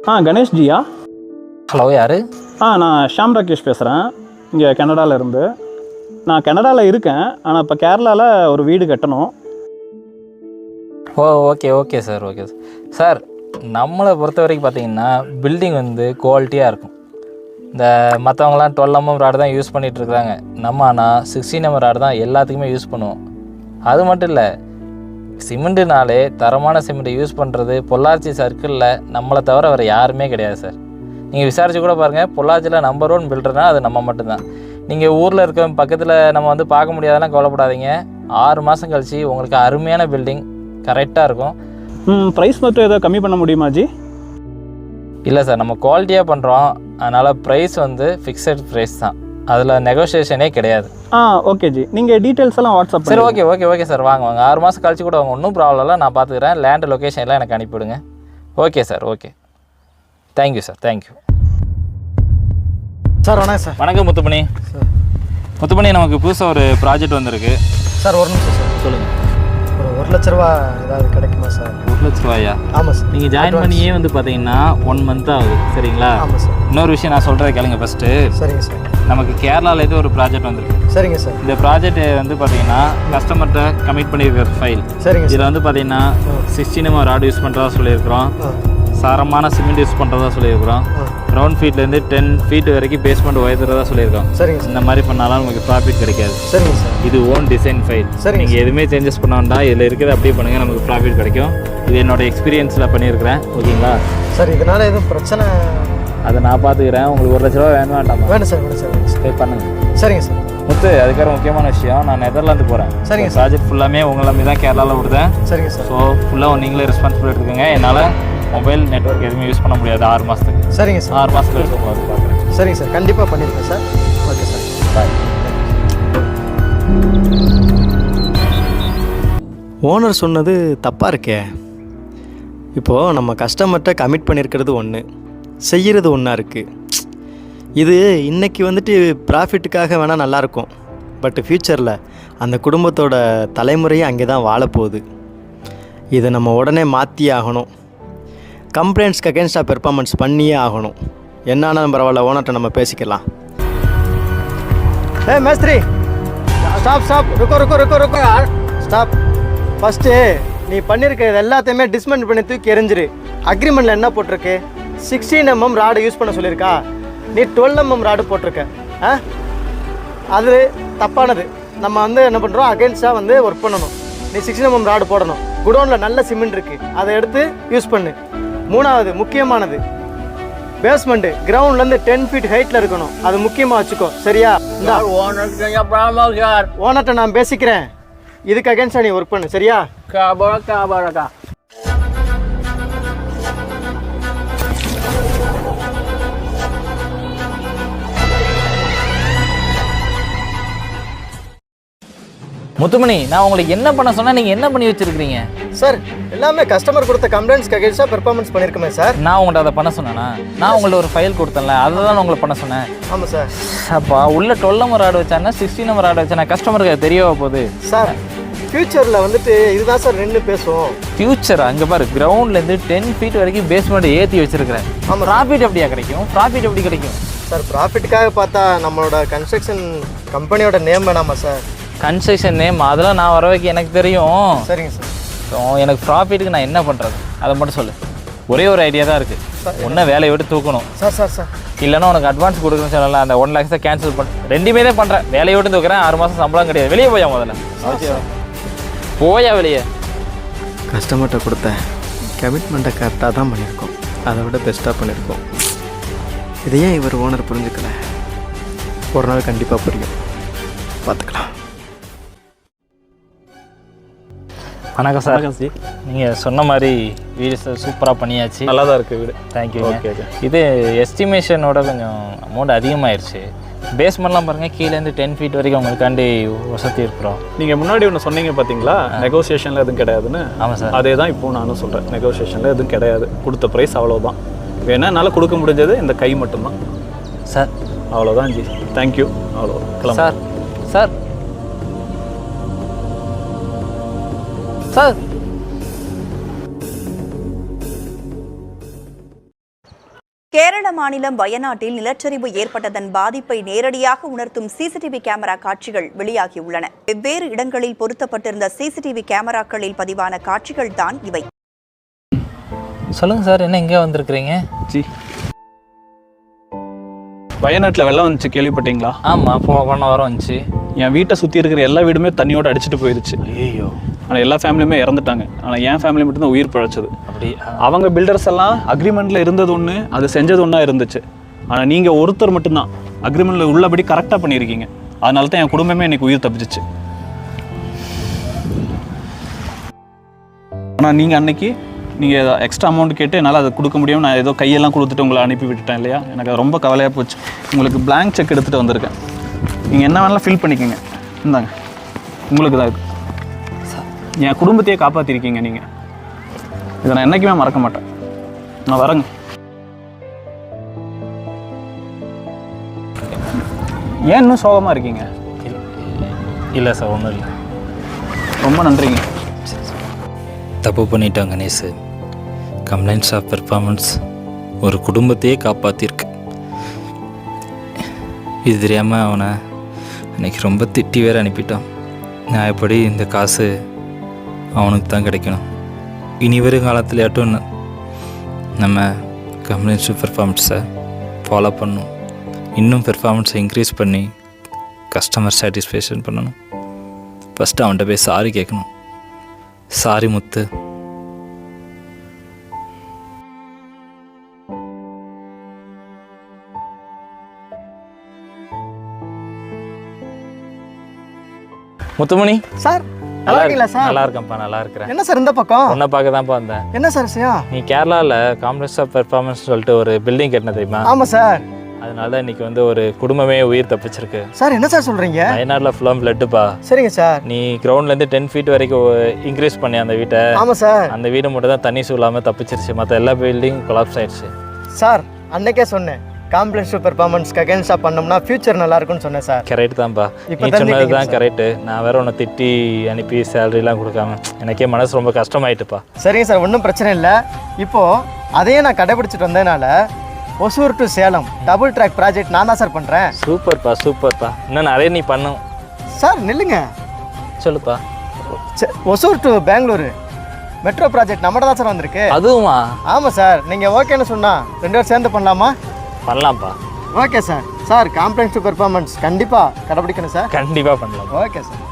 கணேஷ் ஜியா? Hello, யார்? நான் ஷாம் ராகேஷ் பேசுகிறேன், இங்கே கனடாவில் இருந்து. நான் கனடாவில் இருக்கேன், ஆனால் இப்போ கேரளாவில் ஒரு வீடு கட்டணும். Okay sir. சார், நம்மளை பொறுத்த வரைக்கும் பார்த்தீங்கன்னா பில்டிங் வந்து குவாலிட்டியாக இருக்கும். இந்த மற்றவங்களாம் 12mm ராடு தான் யூஸ் பண்ணிகிட்ருக்குறாங்க. நம்ம ஆனால் 16mm ராடு தான் எல்லாத்துக்குமே யூஸ் பண்ணுவோம். அது மட்டும் இல்லை, சிமெண்ட்டுனாலே தரமான சிமெண்ட்டை யூஸ் பண்ணுறது பொள்ளாச்சி சர்க்கிளில் நம்மளை தவிர வேறு யாருமே கிடையாது சார். நீங்கள் விசாரித்து கூட பாருங்கள், பொள்ளாச்சியில் நம்பர் 1 பில்டர்னால் அது நம்ம மட்டும்தான். நீங்கள் ஊரில் இருக்க பக்கத்தில் நம்ம வந்து பார்க்க முடியாதெல்லாம் கவலைப்படாதீங்க. 6 மாதம் கழிச்சு உங்களுக்கு அருமையான பில்டிங் கரெக்டாக இருக்கும். ப்ரைஸ் மட்டும் ஏதோ கம்மி பண்ண முடியுமா ஜி? இல்லை சார், நம்ம குவாலிட்டியாக பண்ணுறோம், அதனால் ப்ரைஸ் வந்து ஃபிக்ஸட் ப்ரைஸ் தான், அதில் நெகோசியேஷனே கிடையாது. ஓகே ஜி, நீங்கள் டீட்டெயில்ஸ் எல்லாம் வாட்ஸ்அப். சரி, ஓகே சார், வாங்க 6 மாதம் கழிச்சு கூட வாங்க, ஒன்றும் ப்ராப்ளம் இல்லை, நான் பார்த்துக்கிறேன். லேண்ட் லொக்கேஷன் எல்லாம் எனக்கு அனுப்பிவிடுங்க. Okay sir, okay, thank you sir, thank you sir. வணக்கம் சார். வணக்கம் முத்துமணி. சார் முத்துமணி, நமக்கு புதுசாக ஒரு ப்ராஜெக்ட் வந்திருக்கு சார். ஒரு நிமிஷம் சார், சொல்லுங்கள். ஒரு 1 லட்ச ரூபா ஏதாவது கிடைக்குமா சார்? 1 லட்ச ரூபாயா? ஆமாம் சார். நீங்கள் ஜாயின் பண்ணியே வந்து பார்த்தீங்கன்னா 1 மந்த் ஆகுது, சரிங்களா? ஆமாம் சார். இன்னொரு விஷயம் நான் சொல்கிறத கேளுங்க ஃபஸ்ட்டு. சரிங்க சார். நமக்கு கேரளாவிலேருந்து ஒரு ப்ராஜெக்ட் வந்திருக்கு. சரிங்க சார். இந்த ப்ராஜெக்ட் வந்து பார்த்தீங்கன்னா கஸ்டமர்கிட்ட கமிட் பண்ணியிருக்கிற ஃபைல். சரிங்க. இதில் வந்து பார்த்தீங்கன்னா 16mm ராடு யூஸ் பண்ணுறதா சொல்லியிருக்கிறோம், சாரமான சிமெண்ட் யூஸ் பண்ணுறதா சொல்லியிருக்கிறோம், கிரவுண்ட் ஃபீட்லேருந்து 10 feet வரைக்கும் பேஸ்மெண்ட் உயர்த்துறதா சொல்லியிருக்கோம். சரிங்க. இந்த மாதிரி பண்ணாலும் நமக்கு ப்ராஃபிட் கிடைக்காது. சரிங்க சார். இது ஓன் டிசைன் ஃபைல். சரி, நீங்கள் எதுவுமே சேஞ்சஸ் பண்ண வேண்டாம், இதில் இருக்கிறது அப்படியே பண்ணுங்கள், நமக்கு ப்ராஃபிட் கிடைக்கும். இது என்னோடய எக்ஸ்பீரியன்ஸில் பண்ணியிருக்கிறேன், ஓகேங்களா? சார், இதனால் எதுவும் பிரச்சனை? அதை நான் பார்த்துக்கிறேன். உங்களுக்கு 1 லட்ச ரூபா வேணும் வேண்டாமா? வேணும் சார், வேணும் சார். பே பண்ணுங்கள். சரிங்க சார். முத்து, அதுக்காக முக்கியமான விஷயம், நான் நெதர்லாந்து போகிறேன். சரிங்க. ப்ராஜெக்ட் ஃபுல்லாமே உங்களை நம்பி தான் கேரளாவில் விடுதேன். சரிங்க சார். ஸோ ஃபுல்லாக நீங்களே ரெஸ்பான்சிபிலிட்டி எடுத்துக்கோங்க. என்னால் மொபைல் நெட்வொர்க் எதுவுமே யூஸ் பண்ண முடியாது 6 மாதத்துக்கு. சரிங்க சார். 6 மாதத்துக்கு இருக்கக்கூடாது பார்க்குறேன். சரிங்க சார், கண்டிப்பாக பண்ணியிருக்கேன் சார். ஓகே சார், பாய். ஓனர் சொன்னது தப்பாக இருக்கே. இப்போது நம்ம கஸ்டமர்கிட்ட கமிட் பண்ணியிருக்கிறது ஒன்று, செய்கிறது ஒன்றா இருக்குது. இது இன்றைக்கி வந்துட்டு ப்ராஃபிட்டுக்காக வேணால் நல்லாயிருக்கும், பட் ஃப்யூச்சரில் அந்த குடும்பத்தோட தலைமுறையே அங்கே தான் வாழப்போகுது. இதை நம்ம உடனே மாற்றியே ஆகணும். கம்ப்ளைண்ட்ஸ்க்கு அகேன்ஸ்டாக பெர்ஃபார்மன்ஸ் பண்ணியே ஆகணும். என்னாலும் பரவாயில்ல, ஓனர்கிட்ட நம்ம பேசிக்கலாம். மேஸ்திரி, ஸ்டாப், ருக்கோ ஸ்டாப். ஃபஸ்ட்டு நீ பண்ணியிருக்கிறது எல்லாத்தையுமே டிஸ்மெண்ட் பண்ணி தூக்கி எறிஞ்சிரு. அக்ரிமெண்ட்டில் என்ன போட்டிருக்கு? 16mm ராடு யூஸ் பண்ண சொல்லியிருக்கா, நீ 12mm ராடு போட்டிருக்க. அது தப்பானது. நம்ம வந்து என்ன பண்ணுறோம், அகேன்ஸ்டாக வந்து ஒர்க் பண்ணணும். நீ 16mm ராடு போடணும். குடோனில் நல்ல சிமெண்ட் இருக்குது, அதை எடுத்து யூஸ் பண்ணு. 3வது முக்கியமானது, பேஸ்மெண்ட்டு கிரவுண்ட்லேருந்து 10 feet ஹைட்டில் இருக்கணும். அது முக்கியமாக வச்சுக்கோ, சரியா? ஓனர்கிட்ட நான் பேசிக்கிறேன், இதுக்கு அகேன்ஸ்டாக நீ ஒர்க் பண்ணு, சரியா? முத்துமணி, நான் உங்களுக்கு என்ன பண்ண சொன்னால் நீங்கள் என்ன பண்ணி வச்சுருக்கிறீங்க? சார், எல்லாமே கஸ்டமர் கொடுத்த கம்ப்ளைண்ட்ஸ்க்கு அகேன்ஸ்டாக பெர்ஃபார்மன்ஸ் பண்ணியிருக்கோமே சார். நான் உங்கள்கிட்ட அதை பண்ண சொன்னேன்னா? நான் உங்கள்ட்ட ஒரு ஃபைல் கொடுத்தேன்ல, அதை தான் உங்களை பண்ண சொன்னேன். ஆமாம் சார். அப்பா, உள்ள 12mm ராடு வச்சானா 16mm ராடு வச்சானா கஸ்டமருக்கு அது தெரியவா போகுது சார்? ஃப்யூச்சரில் வந்துட்டு இதுதான் சார் நின்று பேசுவோம். ஃப்யூச்சர் அங்கே பாரு, கிரவுண்ட்லேருந்து 10 feet வரைக்கும் பேஸ்மெண்ட் ஏற்றி வச்சுருக்கிறேன். ஆமாம். ப்ராஃபிட் எப்படியா கிடைக்கும்? ப்ராஃபிட் எப்படி கிடைக்கும் சார்? ப்ராஃபிட்டுக்காக பார்த்தா நம்மளோட கன்ஸ்ட்ரக்ஷன் கம்பெனியோட நேம் வேணாமா சார்? கன்ஸ்ட்ரக்ஷன் நேம் அதெல்லாம் நான் வர வைக்க எனக்கு தெரியும். சரிங்க சார். ஸோ எனக்கு ப்ராஃபிட்டுக்கு நான் என்ன பண்ணுறது அதை மட்டும் சொல்லு. ஒரே ஒரு ஐடியா தான் இருக்குது, ஒன்றை வேலையை விட்டு தூக்கணும் சார். இல்லைன்னா உனக்கு அட்வான்ஸ் கொடுக்குறேன்னு சொல்லலாம், அந்த 1 lakhs கேன்சல் பண்ண. ரெண்டுமே தான் பண்ணுறேன், வேலையை விட்டு தூக்குறேன், 6 மாதம் சம்பளம் கிடையாது. வெளியே போயா முதல்ல, போயா வெளியே. கஸ்டமர்கிட்ட கொடுத்த கமிட்மெண்ட்டை கரெக்டாக தான் பண்ணியிருக்கோம், அதை விட பெஸ்ட்டாக பண்ணியிருக்கோம். இதையே இவர் ஓனர் புரிஞ்சுக்கல. ஒரு நாள் கண்டிப்பாக புரியும், பார்த்துக்கலாம். வணக்கம் சார். ஜி, நீங்கள் சொன்ன மாதிரி வீடு சூப்பராக பண்ணியாச்சு, நல்லா தான் இருக்குது வீடு. தேங்க்யூ. ஓகே. இது எஸ்டிமேஷனோட கொஞ்சம் அமௌண்ட் அதிகமாகிடுச்சு. பேஸ்மெண்ட்லாம் பாருங்கள், கீழேருந்து 10 feet வரைக்கும் உங்களுக்காண்டி வசதி இருக்கிறோம். நீங்கள் முன்னாடி ஒன்று சொன்னீங்க பார்த்தீங்களா, நெகோசியேஷனில் எதுவும் கிடையாதுன்னு. ஆமாம் சார். அதே தான் இப்போ நானும் சொல்கிறேன், நெகோசியேஷனில் எதுவும் கிடையாது. கொடுத்த ப்ரைஸ் அவ்வளோதான். வேணா என்னால் கொடுக்க முடிஞ்சது இந்த கை மட்டும்தான் சார். அவ்வளோதான் ஜி, தேங்க்யூ. அவ்வளோ சார். சார் சார் கேரள மாநிலம் வயநாட்டில் நிலச்சரிவு ஏற்பட்டதன் பாதிப்பை நேரடியாக உணர்த்தும் சிசிடிவி கேமரா காட்சிகள் வெளியாகியுள்ளன. வெவ்வேறு இடங்களில் பொருத்தப்பட்டிருந்த சிசிடிவி கேமராக்களில் பதிவான காட்சிகள் தான் இவை. சொல்லுங்கள் சார், என்ன இங்கே வந்திருக்கிறீங்க? வயநாட்டில் வெள்ளம் வந்துச்சு, கேள்விப்பட்டீங்களா? ஆமாம், போன வாரம் வந்துச்சு. என் வீட்டை சுற்றி இருக்கிற எல்லா வீடுமே தண்ணியோடு அடிச்சுட்டு போயிடுச்சு. ஐயோ, ஆனால் எல்லா ஃபேமிலியுமே இறந்துட்டாங்க. ஆனால் என் ஃபேமிலி மட்டும்தான் உயிர் பிழைச்சது. அப்படி அவங்க பில்டர்ஸ் எல்லாம் அக்ரிமெண்ட்டில் இருந்தது ஒன்று, அது செஞ்சது ஒன்றா இருந்துச்சு. ஆனால் நீங்கள் ஒருத்தர் மட்டும்தான் அக்ரிமெண்ட்டில் உள்ளபடி கரெக்டாக பண்ணியிருக்கீங்க. அதனால தான் என் குடும்பமே எனக்கு உயிர் தப்பிச்சிச்சு. ஆனால் நீங்கள் அன்னைக்கு நீங்கள் எக்ஸ்ட்ரா அமௌண்ட் கேட்டு என்னால் அதை கொடுக்க முடியும். நான் ஏதோ கையெல்லாம் கொடுத்துட்டு உங்களை அனுப்பி விட்டுட்டேன் இல்லையா? எனக்கு அது ரொம்ப கவலையாக போச்சு. உங்களுக்கு பிளாங்க் செக் எடுத்துகிட்டு வந்திருக்கேன். நீங்கள் என்ன வேணாலும் ஃபில் பண்ணிக்கோங்க. இந்தாங்க, உங்களுக்கு தான் இருக்குது. என் குடும்பத்தையே காப்பாற்றிருக்கீங்க நீங்கள். இதை நான் என்றைக்குமே மறக்க மாட்டேன். நான் வரேங்க. ஏன் இன்னும் சோகமாக இருக்கீங்க? இல்லை சார், ஒன்றும் இல்லை. ரொம்ப நன்றிங்க. தப்பு பண்ணிட்டோம் கணேஷ். கம்ப்ளைண்ட்ஸ் ஆஃப் பெர்ஃபார்மன்ஸ் ஒரு குடும்பத்தையே காப்பாற்றிருக்கு. இது தெரியாமல் அவனை அன்றைக்கி ரொம்ப திட்டி வேறு அனுப்பிட்டான். நான் எப்படி இந்த காசு அவனுக்கு தான் கிடைக்கணும். இனி வரும் காலத்துலையாட்டும் நம்ம கம்ப்ளைண்ட்ஸ் ஆஃப் பெர்ஃபார்மன்ஸை ஃபாலோ பண்ணணும். இன்னும் பெர்ஃபார்மன்ஸை இன்க்ரீஸ் பண்ணி கஸ்டமர் சாட்டிஸ்ஃபேக்ஷன் பண்ணணும். ஃபஸ்ட்டு அவன்கிட்ட போய் சாரி கேட்கணும். சாரி முத்து. முத்துமணி சார் நல்லா இருக்கீங்களா சார்? நல்லா இருக்கேன்ப்பா, நல்லா இருக்கிறேன். என்ன சார் இந்த பக்கம்? உன்னை பார்க்க தான்ப்பா வந்தேன். என்ன சார் விஷயம்? நீ கேரளாவில் காம்ப்ளெக்ஸ் ஆஃப் பெர்ஃபார்மன்ஸ் சொல்லிட்டு ஒரு பில்டிங் கட்டின தெரியுமா? ஆமாம் சார். அதனால தான் இன்றைக்கி வந்து ஒரு குடும்பமே உயிர் தப்பிச்சிருக்கு. சார் என்ன சார் சொல்கிறீங்க? வயநாட்டில் ஃபுல்லாக ஃப்ளட்டுப்பா. சரிங்க சார். நீ கிரவுண்ட்லேருந்து 10 feet வரைக்கும் இன்க்ரீஸ் பண்ணி அந்த வீட்டை. ஆமாம் சார். அந்த வீடு மட்டும் தான் தண்ணி சூழாமல் தப்பிச்சிருச்சு. மற்ற எல்லா பில்டிங் கொலாப்ஸ் ஆயிடுச்சு. சார் அன்னைக்கே சொன்னேன், காம்ப்ளெக்ஸ் பெர்ஃபார்மன்ஸ்க்கு அகேன்ஸ்டாக பண்ணோம்னா ஃபியூச்சர் நல்லா இருக்கும்னு சொன்னேன் சார். கரெக்ட் தான்ப்பா, இப்போ நீ சொன்னது தான் கரெக்டு. நான் வேற உன்னை திட்டி அனுப்பி சேலரிலாம் கொடுக்காம எனக்கே மனசு ரொம்ப கஷ்டமாயிட்டுப்பா. சரிங்க சார், ஒன்றும் பிரச்சனை இல்லை. இப்போது அதையே நான் கடைபிடிச்சிட்டு வந்ததுனால Hosur to Salem double track project நான் தான் சார் பண்ணுறேன். சூப்பர்ப்பா, சூப்பர்ப்பா. இன்னும் நிறைய நீ பண்ணும். சார் நில்லுங்க. சொல்லுப்பா. Hosur to Bengaluru metro project நம்மகிட்ட தான் சார் வந்திருக்கு. அதுவுமா? ஆமாம் சார். நீங்கள் ஓகேன்னு சொன்னால் 2 பேரும் சேர்ந்து பண்ணலாமா? பண்ணலாம்ப்பா. Okay sir. Sir complex to performance கண்டிப்பாக கடைபிடிக்கணும் சார். கண்டிப்பாக பண்ணலாம். Okay sir.